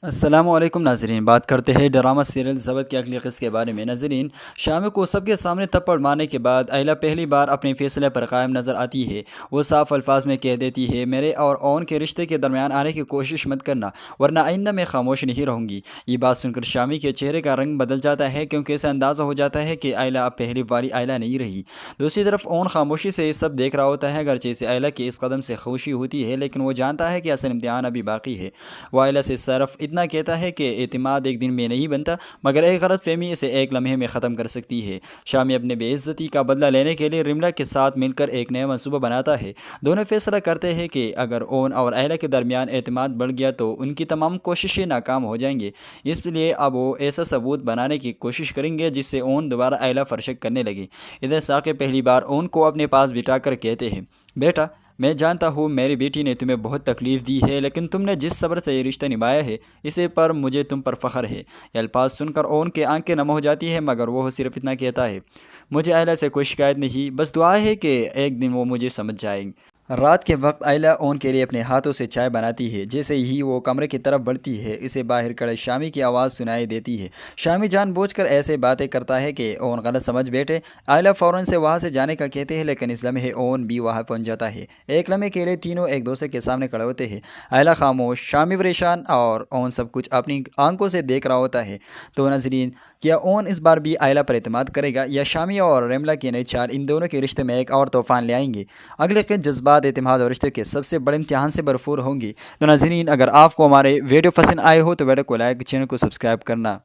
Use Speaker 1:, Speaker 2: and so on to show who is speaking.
Speaker 1: السلام علیکم ناظرین، بات کرتے ہیں ڈرامہ سیریل ضبط کی اگلی قسط کے بارے میں۔ ناظرین، شامی کو سب کے سامنے تھپڑ مارنے کے بعد ایلا پہلی بار اپنے فیصلے پر قائم نظر آتی ہے۔ وہ صاف الفاظ میں کہہ دیتی ہے، میرے اور اون کے رشتے کے درمیان آنے کی کوشش مت کرنا، ورنہ آئندہ میں خاموش نہیں رہوں گی۔ یہ بات سن کر شامی کے چہرے کا رنگ بدل جاتا ہے، کیونکہ اسے اندازہ ہو جاتا ہے کہ ایلا اب پہلی والی ایلا نہیں رہی۔ دوسری طرف اون خاموشی سے یہ سب دیکھ رہا ہوتا ہے، اگرچہ اسے ایلا کے اس قدم سے خوشی ہوتی ہے، لیکن وہ جانتا ہے کہ اصل امتحان ابھی باقی ہے۔ وہ ایلا سے صرف اتنا کہتا ہے کہ اعتماد ایک دن میں نہیں بنتا، مگر ایک غلط فہمی اسے ایک لمحے میں ختم کر سکتی ہے۔ شامی اپنے بے عزتی کا بدلہ لینے کے لیے رملا کے ساتھ مل کر ایک نیا منصوبہ بناتا ہے۔ دونوں فیصلہ کرتے ہیں کہ اگر اون اور ایلا کے درمیان اعتماد بڑھ گیا تو ان کی تمام کوششیں ناکام ہو جائیں گے۔ اس لیے اب وہ ایسا ثبوت بنانے کی کوشش کریں گے جس سے اون دوبارہ ایلا پر شک کرنے لگے۔ ادھر ساقب پہلی بار اون کو اپنے پاس بٹھا کر کہتے ہیں، بیٹا، میں جانتا ہوں میری بیٹی نے تمہیں بہت تکلیف دی ہے، لیکن تم نے جس صبر سے یہ رشتہ نبھایا ہے، اسے پر مجھے تم پر فخر ہے۔ یہ الفاظ سن کر اون کے آنکھیں نم ہو جاتی ہے، مگر وہ صرف اتنا کہتا ہے، مجھے ایلا سے کوئی شکایت نہیں، بس دعا ہے کہ ایک دن وہ مجھے سمجھ جائیں۔ رات کے وقت ایلا اون کے لیے اپنے ہاتھوں سے چائے بناتی ہے۔ جیسے ہی وہ کمرے کی طرف بڑھتی ہے، اسے باہر کھڑے شامی کی آواز سنائی دیتی ہے۔ شامی جان بوجھ کر ایسے باتیں کرتا ہے کہ اون غلط سمجھ بیٹھے۔ ایلا فوراً سے وہاں سے جانے کا کہتے ہیں، لیکن اس لمحے اون بھی وہاں پہنچ جاتا ہے۔ ایک لمحے کے لیے تینوں ایک دوسرے کے سامنے کھڑے ہوتے ہیں، ایلا خاموش، شامی پریشان، اور اون سب کچھ اپنی آنکھوں سے دیکھ رہا ہوتا ہے۔ تو ناظرین، کیا اون اس بار بھی ایلا پر اعتماد کرے گا، یا شامی اور ریملا کی نئی چال ان دونوں کے رشتے میں ایک اور طوفان لے آئیں گے؟ اگلے قسط جذبات، اعتماد اور رشتے کے سب سے بڑے امتحان سے بھرپور ہوں گی۔ تو ناظرین، اگر آپ کو ہمارے ویڈیو پسند آئے ہو تو ویڈیو کو لائک، چینل کو سبسکرائب کرنا